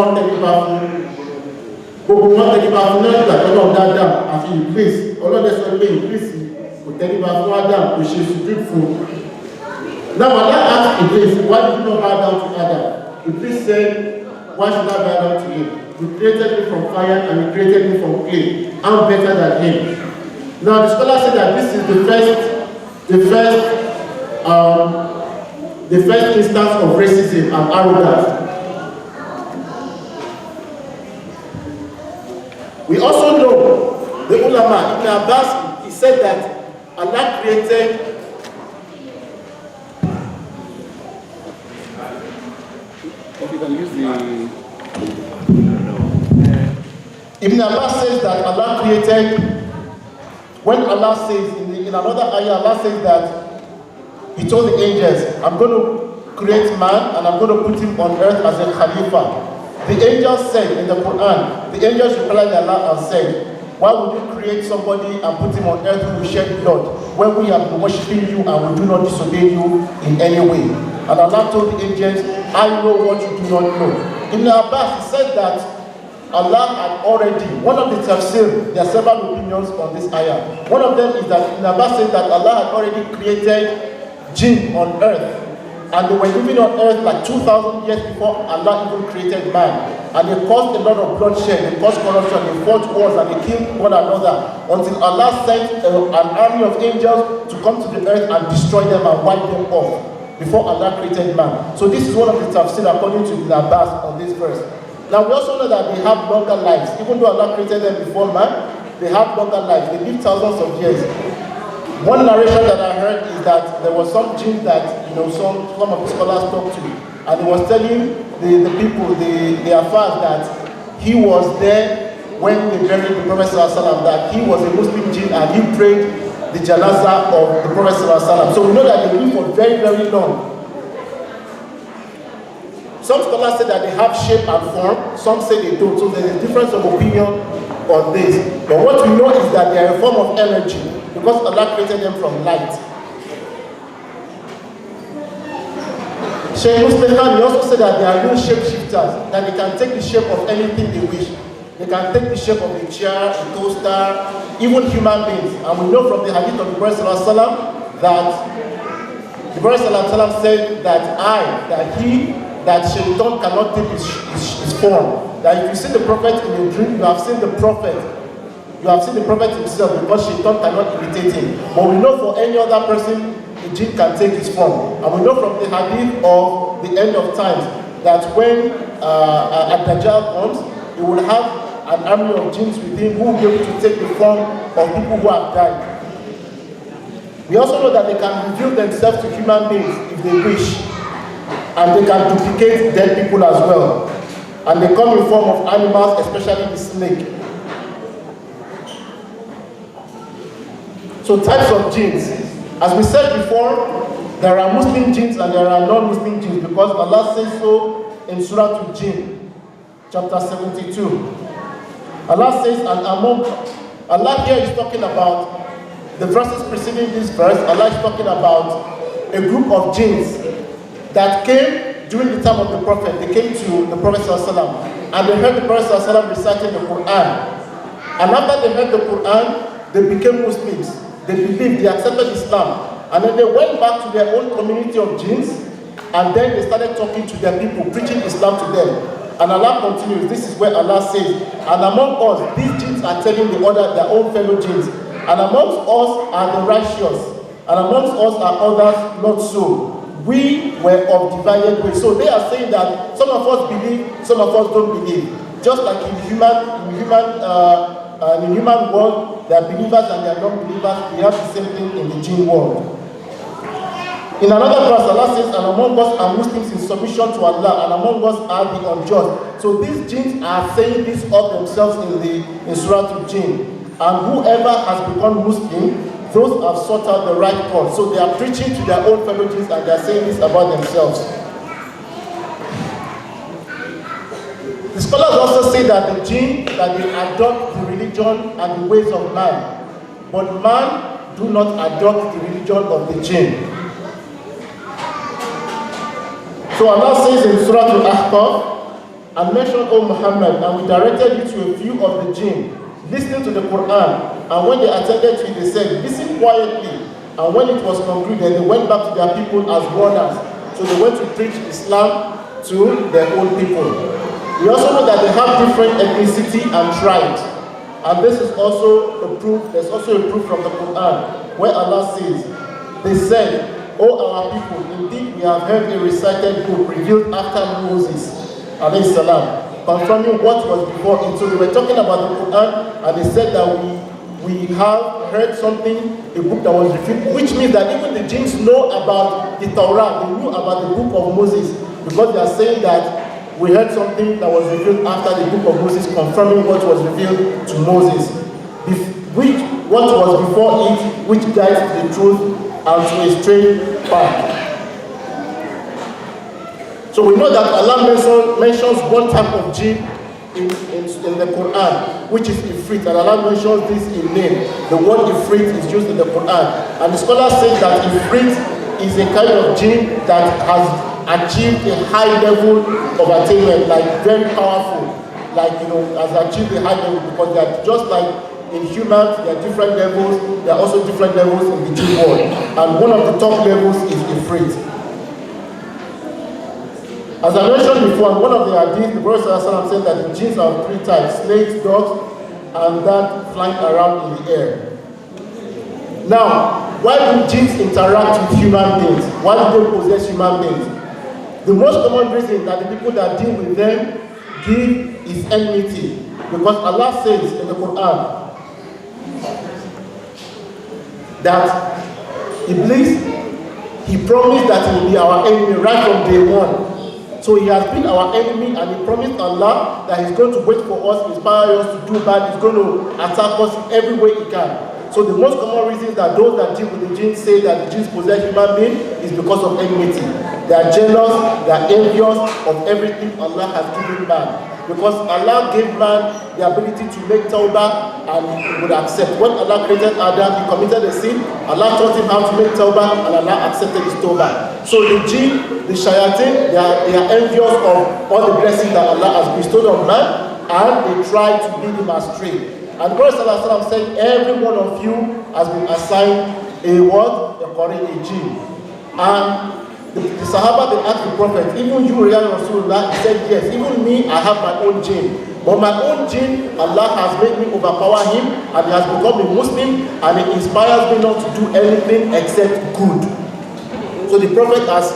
wọ́n tẹríba fún gbogbo wọn tẹríba fún náà nígbà tó lọ́ọ̀ dáadáa àfi Iblis ọlọ́dẹ sọ pé Iblis kò tẹríba fún Adam kò ṣe sùjúd fún. Now Allah asked Iblis, why did you not bow down to Adam? Iblis said, why should I bow down to him? You created me from fire and you created me from clay. I'm better than him. Now the scholar said that this is the first instance of racism and arrogance. We also know the ulama, Ibn Abbas, he said that Allah created if you can use the Ibn Abbas says that Allah created, when Allah says in another ayah, Allah says that He told the angels, I'm going to create man and I'm going to put him on earth as a Khalifa. The angels said in the Quran, the angels replied Allah and said, why would you create somebody and put him on earth who will shed blood when we have been worshipping you and we do not disobey you in any way? And Allah told the angels, I know what you do not know. Ibn Abbas said that Allah had already, one of the tafsir, there are several opinions on this ayah. One of them is that Ibn Abbas said that Allah had already created jinn on earth, and they were living on earth like 2,000 years before Allah even created man, and they caused a lot of bloodshed, they caused corruption, they fought wars, and they killed one another until Allah sent an army of angels to come to the earth and destroy them and wipe them off before Allah created man. So this is one of the tafsir according to Ibn Abbas on this verse. Now we also know that they have longer lives. Even though Allah created them before man, they have longer lives. They live thousands of years. One narration that I heard is that there was some jinn that some of the scholars talked to, and he was telling the people, the affairs, that he was there when they buried the Prophet ﷺ, that he was a Muslim jinn and he prayed the janazah of the Prophet ﷺ. So we know that they live for very, very long. Some scholars say that they have shape and form, some say they don't, so there's a difference of opinion on this. But what we know is that they are a form of energy, because Allah created them from light. Shaykh Muslim Khan, he also said that they are real shapeshifters, that they can take the shape of anything they wish. They can take the shape of a chair, a toaster, even human beings. And we know from the hadith of the Prophet ﷺ that the Prophet ﷺ said that Shaitan cannot take his form. That if you see the Prophet in a dream, you have seen the Prophet. You have seen the Prophet himself, because Shaitan cannot imitate him. But we know for any other person, the jinn can take his form. And we know from the hadith of the end of times that when Ad-Dajjal comes, he will have an army of jinns with him who will be able to take the form of people who have died. We also know that they can reveal themselves to human beings if they wish. And they can duplicate dead people as well. And they come in form of animals, especially the snake. So types of jinns. As we said before, there are Muslim jinns and there are non-Muslim jinns, because Allah says so in Surah Al-Jinn, chapter 72. Allah says, and among, Allah here is talking about, the verses preceding this verse, Allah is talking about a group of jinns that came during the time of the Prophet. They came to the Prophet ﷺ, and they heard the Prophet ﷺ reciting the Quran. And after they heard the Quran, they became Muslims. They believed, they accepted Islam. And then they went back to their own community of jinns, and then they started talking to their people, preaching Islam to them. And Allah continues, this is where Allah says, and among us, these jinns are telling their own fellow jinns, and amongst us are the righteous, and amongst us are others not so. We were of divided way. So they are saying that some of us believe, some of us don't believe. Just like in the human world, there are believers and there are non-believers. We have the same thing in the jinn world. In another verse, Allah says, and among us are Muslims in submission to Allah, and among us are the unjust. So these jinns are saying this of themselves in Surah Al-Jinn. And whoever has become Muslim, those have sought out the right cause. So they are preaching to their own fellow jinns and they are saying this about themselves. The scholars also say that the jinn, that they adopt the religion and the ways of man, but man do not adopt the religion of the jinn. So Allah says in Surah Al-Ahqaf, and mentioned, O Muhammad, and we directed you to a few of the jinn, listening to the Quran, and when they attended to it, they said, listen quietly. And when it was concluded, they went back to their people as warners. So they went to preach Islam to their own people. We also know that they have different ethnicity and tribes. And this is also a proof, there's also a proof from the Quran, where Allah says, they said, O our people, indeed we have heard a recited book revealed after Moses, alayhi salam, confirming what was before it. So they were talking about the Quran, and they said that we have heard something, a book that was revealed, which means that even the jinns know about the Torah, they knew about the book of Moses, because they are saying that we heard something that was revealed after the book of Moses, confirming what was revealed to Moses, what was before it, which guides to the truth and to a straight path. So we know that Allah mentions one type of jinn in the Quran, which is Ifrit, and Allah mentions this in name. The word Ifrit is used in the Quran, and the scholars say that Ifrit is a kind of jinn that has achieved a high level of attainment, like very powerful, like has achieved a high level, because they are just like in humans, there are different levels. There are also different levels in the jinn world, and one of the top levels is Ifrit. As I mentioned before, in one of the hadiths, the Prophet ﷺ said that the jinns are 3 types: snakes, dogs, and that flying around in the air. Now, why do jinns interact with human beings? Why do they possess human beings? The most common reason that the people that deal with them give is enmity. Because Allah says in the Quran that Iblis, he promised that he will be our enemy right from day one. So he has been our enemy, and he promised Allah that he's going to wait for us, inspire us to do bad, he's going to attack us every way he can. So the most common reason that those that deal with the jinns say that the jinns possess human beings is because of enmity. They are jealous, they are envious of everything Allah has given man. Because Allah gave man the ability to make tawbah, and he would accept. When Allah created Adam, he committed a sin. Allah taught him how to make tawbah, and Allah accepted his tawbah. So the jinn, the shayateen, they are envious of all the blessings that Allah has bestowed on man, and they try to lead him astray. And Prophet ﷺ said, every one of you has been assigned a what? A jinn. And the Sahaba, they asked the Prophet, even you, Riyal Rasulullah? He said, yes, even me, I have my own jinn. But my own jinn, Allah has made me overpower him, and he has become a Muslim, and it inspires me not to do anything except good. So the Prophet has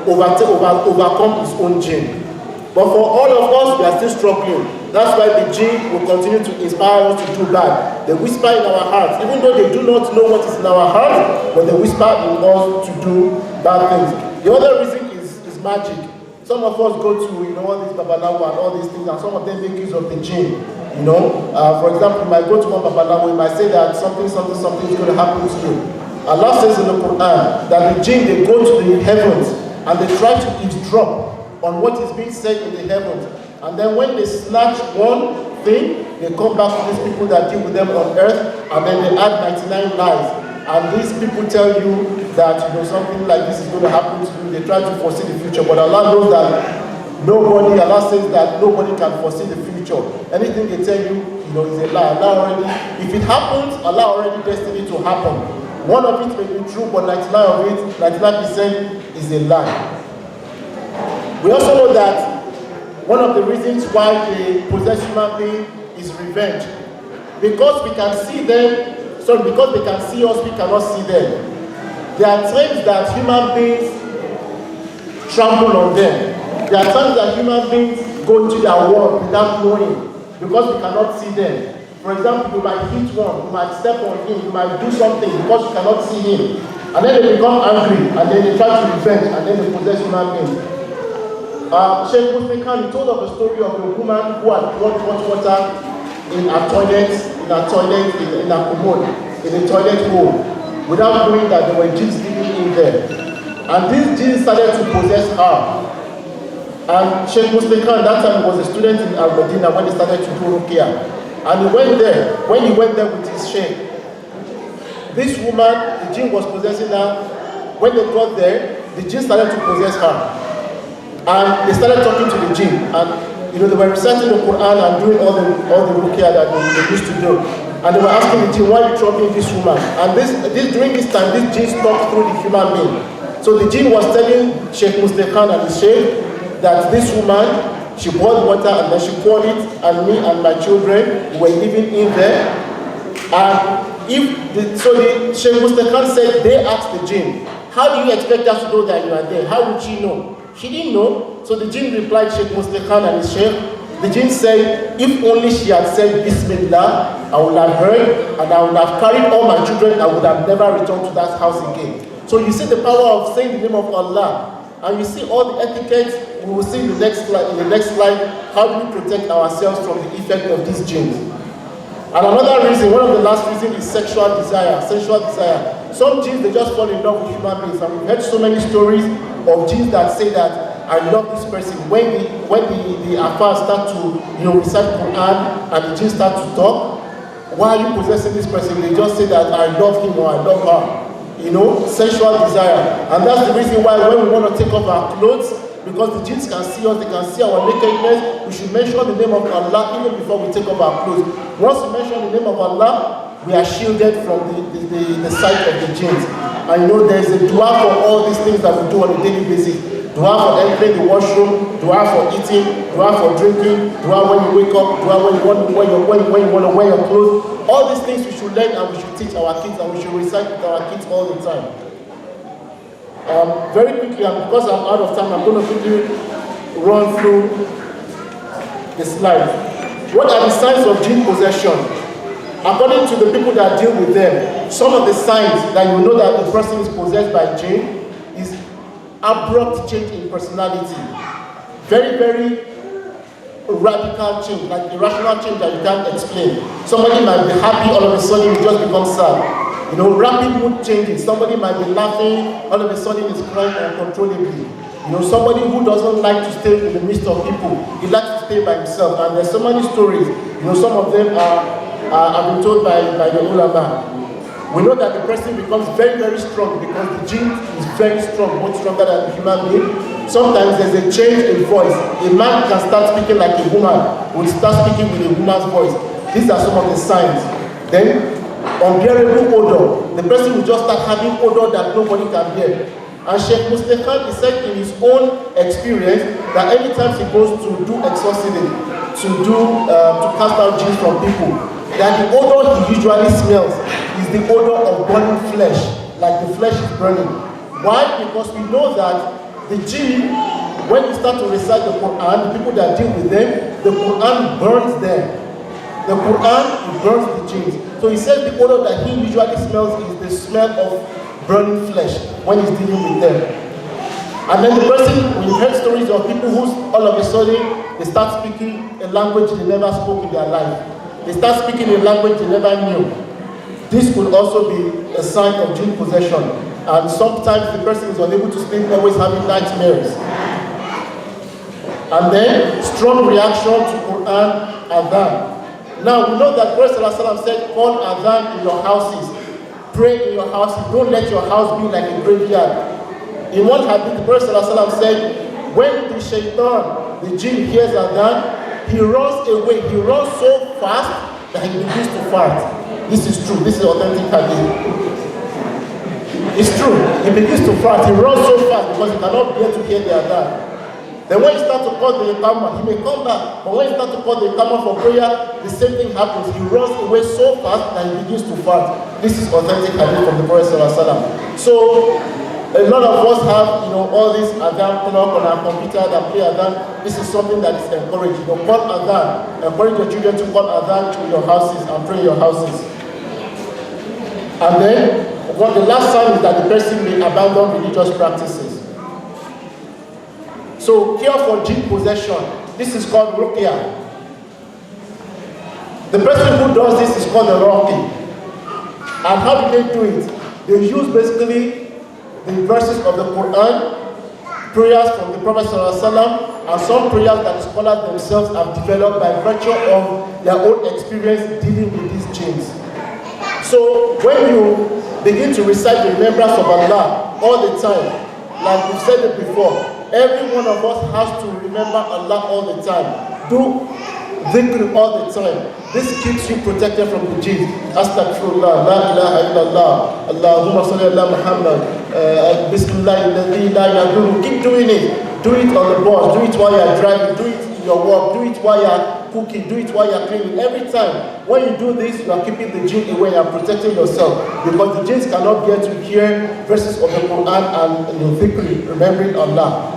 overcome his own jinn. But for all of us, we are still struggling. That's why the jinn will continue to inspire us to do bad. They whisper in our hearts, even though they do not know what is in our hearts, but they whisper in us to do bad things. The other reason is magic. Some of us go to all these babalawo and all these things, and some of them make use of the jinn. For example, you might go to one babalawo, you might say that something is going to happen to you. Allah says in the Quran that the jinn, they go to the heavens and they try to eavesdrop on what is being said in the heavens. And then when they snatch one thing, they come back to these people that deal with them on earth, and then they add 99 lies. And these people tell you that something like this is going to happen to you. They try to foresee the future, but Allah knows that Allah says that nobody can foresee the future. Anything they tell you, is a lie. If it happens, Allah already destined it to happen. One of it may be true, but 99% is a lie. We also know that one of the reasons why they possess human beings is revenge. Because we can see them, because they can see us, we cannot see them. There are times that human beings trample on them. There are times that human beings go into their world without knowing, because we cannot see them. For example, you might hit one, you might step on him, you might do something because you cannot see him. And then they become angry, and then they try to revenge, and then they possess human beings. Sheikh Musliman told of a story of a woman who had poured hot water in a toilet, in a commode, in a toilet bowl, without knowing that there were jinns living in there. And these jinns started to possess her. And Sheikh Musliman, that time, was a student in Al-Madinah when he started to do ruqyah. And he went there. When he went there with his sheikh, this woman, the jinn was possessing her. When they got there, the jinn started to possess her. And they started talking to the jinn. And they were reciting the Quran and doing all the ruqyah that they used to do. And they were asking the jinn, why are you troubling this woman? And during this time, this jinn talked through the human being. So the jinn was telling Sheikh Muslihan and his sheikh that this woman, she boiled water and then she poured it, and me and my children were living in there. And Sheikh Muslihan said, they asked the jinn, how do you expect us to know that you are there? How would she know? She didn't know. So the jinn replied, Sheikh Muslihan and his sheikh, the jinn said, if only she had said Bismillah, I would have heard and I would have carried all my children, I would have never returned to that house again. So you see the power of saying the name of Allah. And you see all the etiquette. We will see in the next slide, how do we protect ourselves from the effect of these jinns. And another reason, one of the last reasons is sexual desire. Some jinns, they just fall in love with human beings. And we've heard so many stories of jinns that say that, I love this person. When the affairs start to recite Quran and the jinns start to talk, why are you possessing this person? They just say that I love him or I love her. Sensual desire. And that's the reason why when we want to take off our clothes, because the jinns can see us, they can see our nakedness, we should mention the name of Allah even before we take off our clothes. Once we mention the name of Allah, we are shielded from the sight of the jinns. And there's a dua for all these things that we do on a daily basis. Dua for entering the washroom, dua for eating, dua for drinking, dua when you wake up, dua when you want to wear your clothes. All these things we should learn and we should teach our kids and we should recite with our kids all the time. Very quickly, and because I'm out of time, I'm going to quickly run through the slides. What are the signs of jinn possession? According to the people that deal with them, some of the signs that you know that the person is possessed by jinn is abrupt change in personality. Very, very radical change, like irrational change that you can't explain. Somebody might be happy, all of a sudden he just becomes sad. Rapid mood changes. Somebody might be laughing, all of a sudden he's crying uncontrollably. Somebody who doesn't like to stay in the midst of people, he likes to stay by himself. And there's so many stories. Some of them have been told by the ulama. We know that the person becomes very, very strong because the jinn is very strong, much stronger than the human being. Sometimes there's a change in voice. A man can start speaking like a woman, will start speaking with a woman's voice. These are some of the signs. Then, unbearable odor. The person will just start having odor that nobody can bear. And Sheikh Muslihan, he said in his own experience that anytime he goes to do exorcism, to cast out jinns from people, that the odor he usually smells is the odor of burning flesh, like the flesh is burning. Why? Because we know that the jinn, when you start to recite the Quran, the people that deal with them, the Quran burns them. The Quran burns the jinns. So he says the odor that he usually smells is the smell of burning flesh when he's dealing with them. And then the person, we've heard stories of people who all of a sudden, they start speaking a language they never spoke in their life. They start speaking a language they never knew. This could also be a sign of jinn possession. And sometimes the person is unable to sleep, always having nightmares. And then, strong reaction to Quran adhan. Now, we know that Prophet ﷺ said, call adhan in your houses. Pray in your houses. Don't let your house be like a graveyard. In one hadith, the Prophet ﷺ said, when the shaitan, the jinn, hears adhan, he runs away. He runs so fast that he begins to fart. This is true. This is authentic hadith. It's true. He begins to fart. He runs so fast because he cannot bear to hear the adhan. Then when you start to call the iqamah, he may come back. But when you start to call the iqamah for prayer, the same thing happens. He runs away so fast that he begins to fart. This is authentic hadith from the Prophet ﷺ. So a lot of us have, all this adhan clock on our computer that play adhan. This is something that is encouraged. Call adhan. Encourage your children to call adhan to your houses and pray in your houses. And then, the last sign is that the person may abandon religious practices. So, care for jinn possession. This is called ruqyah. The person who does this is called a raqi. And how do they do it? They use basically the verses of the Quran, prayers from the Prophet ﷺ, and some prayers that the scholars themselves have developed by virtue of their own experience dealing with these jinns. So when you begin to recite the remembrance of Allah all the time, like we've said it before, Every one of us has to remember Allah all the time. Do dhikr all the time. This keeps you protected from the jinns. Astaghfirullah, la ilaha illallah, Allahumma salli ala Muhammad, Bismillah alladhi la yadurru. Keep doing it. Do it on the bus, do it while you are driving, do it in your work, do it while you are cooking, do it while you are cleaning. Every time, when you do this, you are keeping the jinn away and protecting yourself. Because the jinns cannot get to hear verses of the Quran and dhikr, remembering Allah.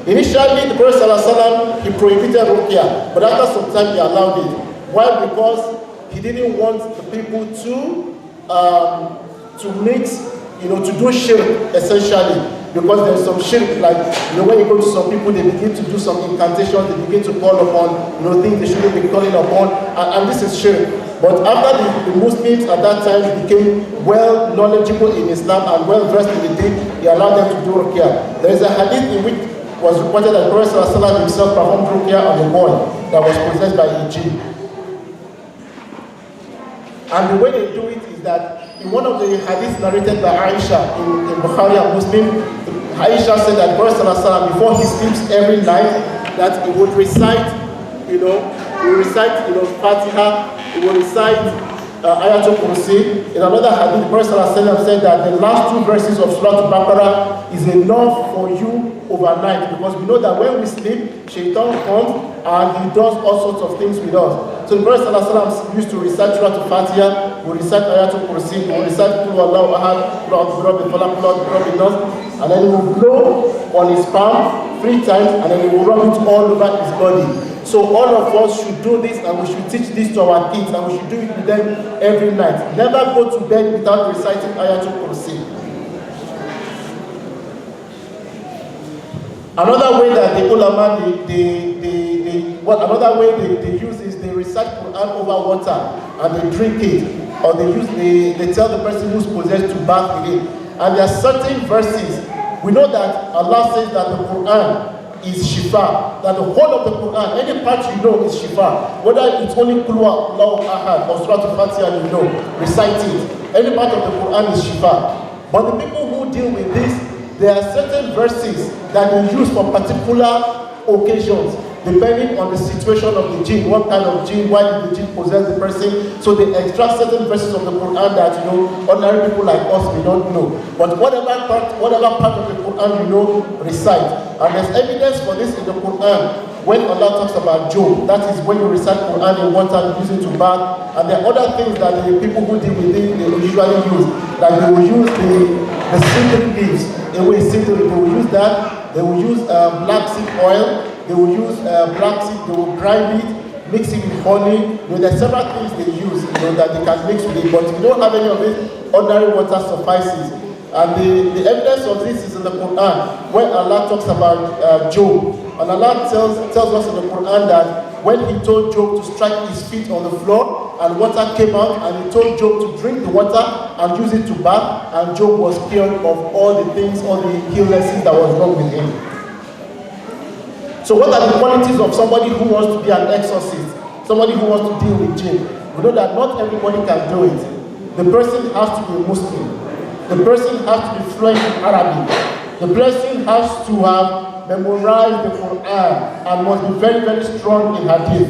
Initially, the Prophet ﷺ, he prohibited ruqyah, but after some time he allowed it. Why? Because he didn't want the people to mix, to do shirk essentially. Because there's some shirk, like, when you go to some people, they begin to do some incantations, they begin to call upon, things they shouldn't be calling upon, and this is shirk. But after the Muslims at that time became well knowledgeable in Islam and well versed in the deen, he allowed them to do ruqyah. There is a hadith in which was reported that the Prophet ﷺ himself performed ruqyah on a boy that was possessed by a jinn. And the way they do it is that in one of the hadiths narrated by Aisha in Bukhari and Muslim, Aisha said that the Prophet ﷺ, before he sleeps every night, that he would recite, Fatiha, he would recite Ayatul Kursi. In another hadith, the Prophet ﷺ said that the last two verses of Surah Al-Baqarah is enough for you overnight, because we know that when we sleep, Shaitan comes and he does all sorts of things with us. So the Prophet ﷺ used to recite Surah Al-Fatiha, would recite Ayatul Kursi, would recite Qul Huwallahu Ahad, Qul A'udhu Birabbil Falaq, Qul A'udhu Birabbil Nas, and then he would blow on his palm 3 times, and then he would rub it all over his body. So all of us should do this, and we should teach this to our kids, and we should do it with them every night. Never go to bed without reciting Ayatul Kursi. Another way that the ulama they use is they recite Quran over water and they drink it, or they tell the person who's possessed to bath with it. And there are certain verses. We know that Allah says that the Quran is shifa, that the whole of the Quran, any part you know is shifa. Whether it's only Qul Huwallahu Ahad or Surah Al-Fatiha, recite it. Any part of the Quran is shifa. But the people who deal with this, there are certain verses that they use for particular occasions, depending on the situation of the jinn, what kind of jinn, why did the jinn possess the person. So they extract certain verses of the Quran that ordinary people like us may not know. But whatever part of the Quran recite. And there's evidence for this in the Quran. When Allah talks about Job, that is when you recite Quran in water and use it to bath. And there are other things that the people who deal with it, they usually use. Like they will use the cedar leaves. They will use that. They will use black seed oil. They will use black seed. They will grind it, mix it with honey. There are several things they use that they can mix with it. But if you don't have any of it, ordinary water suffices. And the evidence of this is in the Quran, when Allah talks about Job. And Allah tells us in the Quran that when he told Job to strike his feet on the floor, and water came out, and he told Job to drink the water and use it to bath, and Job was cured of all the things, all the illnesses that was wrong with him. So what are the qualities of somebody who wants to be an exorcist, somebody who wants to deal with jinn? We know that not everybody can do it. The person has to be a Muslim. The person has to be fluent in Arabic. The person has to have memorized the Quran and must be very, very strong in Hadith.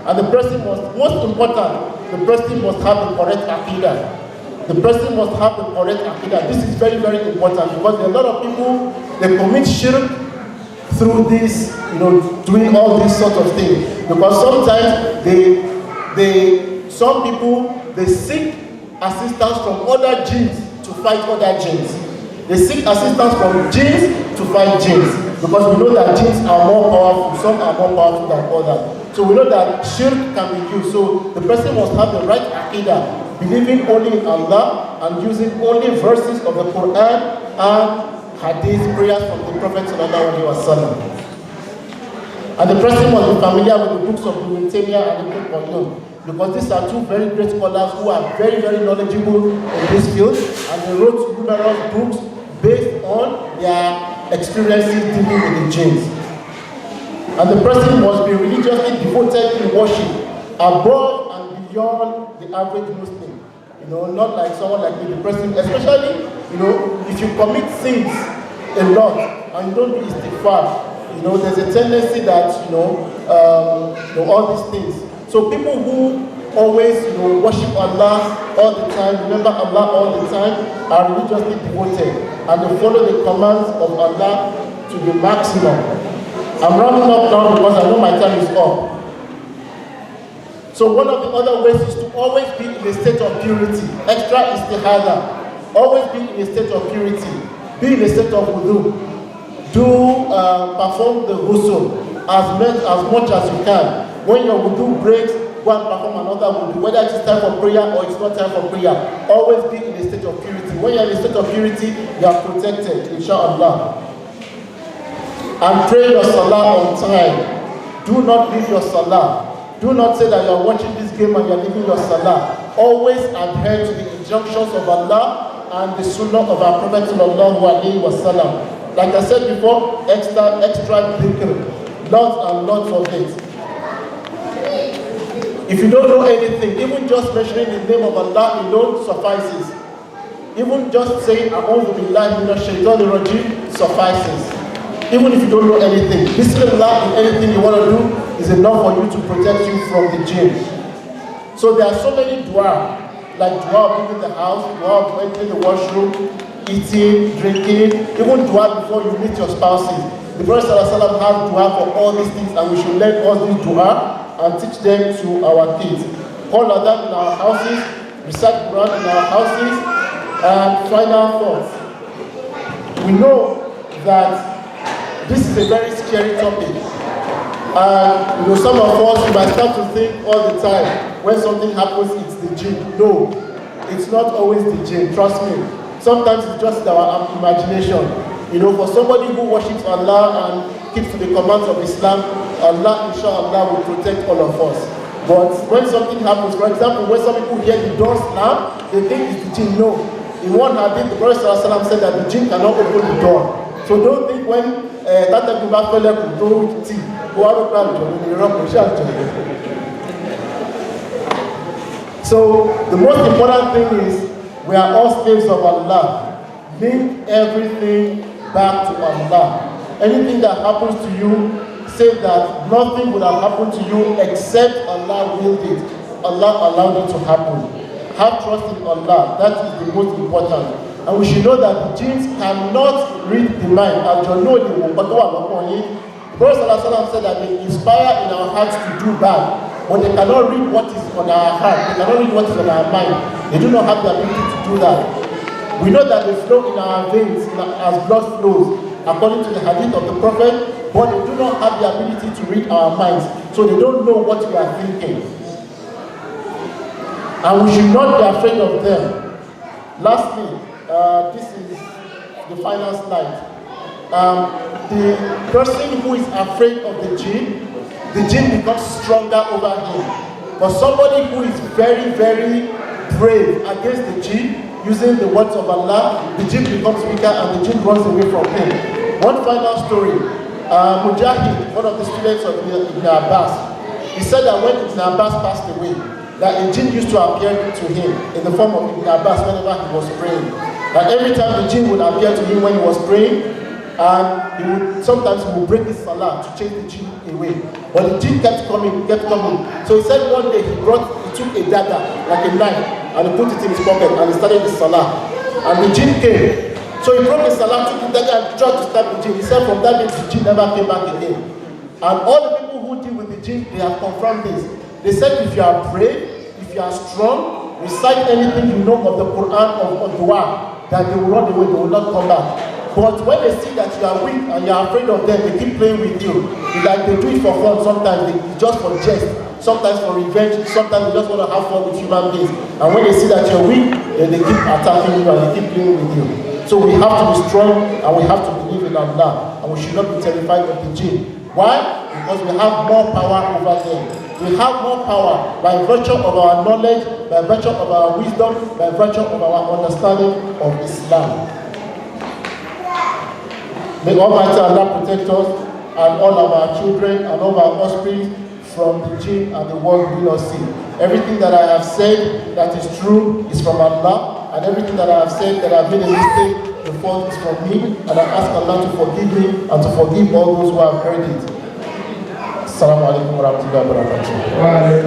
And the person most important, the person must have the correct Aqidah. The person must have the correct Aqidah. This is very, very important, because there are a lot of people, they commit shirk through this, doing all these sort of things. Because sometimes some people, they seek assistance from other jinns to fight other jinns. They seek assistance from jinns to fight jinns. Because we know that jinns are more powerful, some are more powerful than others. So we know that shirk can be used. So the person must have the right aqidah, believing only in Allah and using only verses of the Quran and hadith, prayers from the Prophet ﷺ. And the person must be familiar with the books of Ibn Taymiyyah and Ibn Qayyim, because these are two very great scholars who are very, very knowledgeable in this field, and they wrote numerous books based on their experiences dealing with the jinns. And the person must be religiously devoted in worship, above and beyond the average Muslim. Not like someone like me, the person, especially, if you commit sins a lot, and you don't do istighfar, there's a tendency that, all these things. So people who always, worship Allah all the time, remember Allah all the time, are religiously devoted, and they follow the commands of Allah to the maximum. I'm rounding up now because I know my time is up. So one of the other ways is to always be in a state of purity. Extra istihada. Always be in a state of purity. Be in a state of wudu. Perform the ghusl as much as you can. When your wudu breaks, go and perform another wudu. Whether it is time for prayer or it's not time for prayer, always be in a state of purity. When you are in a state of purity, you are protected, inshallah. And pray your salah on time. Do not leave your salah. Do not say that you are watching this game and you are leaving your salah. Always adhere to the injunctions of Allah and the sunnah of our Prophet sallallahu alaihi wasallam. Like I said before, extra dhikr, lots and lots of it. If you don't know anything, even just mentioning the name of Allah alone suffices. Even just saying A'udhu billahi minash shaitanir rajim suffices. Even if you don't know anything, Bismillah in anything you want to do is enough for you to protect you from the jinn. So there are so many dua, like dua of leaving the house, dua of entering the washroom, eating, drinking, even dua before you meet your spouses. The Prophet ﷺ has dua for all these things, and we should learn all these dua and teach them to our kids. Call Adhan in our houses, recite Quran in our houses, and final thoughts. We know that this is a very scary topic. And some of us might start to think all the time, when something happens, it's the jinn. No, it's not always the jinn, trust me. Sometimes it's just our imagination. For somebody who worships Allah and keeps to the commands of Islam, Allah, inshallah, will protect all of us. But when something happens, for example, when some people hear the door slam, they think it's the jinn. No. In one hadith, the Prophet ﷺ said that the jinn cannot open the door. So don't think when Tata Kuba fell up to tea, so the most important thing is we are all slaves of Allah. Link everything back to Allah. Anything that happens to you, say that nothing would have happened to you except Allah willed it. Allah allowed it to happen. Have trust in Allah. That is the most important. And we should know that the jinns cannot read the mind. As you know, the Prophet ﷺ said that they inspire in our hearts to do bad, but they cannot read what is on our heart. They cannot read what is on our mind. They do not have the ability to do that. We know that they flow in our veins as blood flows, according to the hadith of the Prophet, but they do not have the ability to read our minds, so they don't know what we are thinking. And we should not be afraid of them. Lastly, this is the final slide. The person who is afraid of the jinn becomes stronger over him. But somebody who is very, very brave against the jinn, using the words of Allah, the jinn becomes weaker and the jinn runs away from him. One final story. Mujahid, one of the students of Ibn Abbas, he said that when Ibn Abbas passed away, that a jinn used to appear to him in the form of Ibn Abbas whenever he was praying. And every time the jinn would appear to him when he was praying, and sometimes he would break his salah to chase the jinn away. But the jinn kept coming. So he said one day he took a dagger, like a knife, and he put it in his pocket and he started his salah. And the jinn came. So he broke his salah, took the dagger and tried to stab the jinn. He said from that day the jinn never came back again. And all the people who deal with the jinn, they have confirmed this. They said if you are brave, if you are strong, recite anything you know of the Quran or dua, that they will run away, they will not come back. But when they see that you are weak and you are afraid of them, they keep playing with you. It's like they do it for fun sometimes, just for jest, sometimes for revenge, sometimes they just want to have fun with human beings. And when they see that you're weak, then they keep attacking you and they keep playing with you. So we have to be strong and we have to believe in Allah. And we should not be terrified of the jinn. Why? Because we have more power over them. We have more power by virtue of our knowledge, by virtue of our wisdom, by virtue of our understanding of Islam. May Almighty Allah protect us and all of our children and all our offspring from the jinn and the world we not see. Everything that I have said that is true is from Allah, and everything that I have said that I have made a mistake, the fault is from me, and I ask Allah to forgive me and to forgive all those who have heard it. Assalamu alaikum wa rahmatullahi wa barakatuh.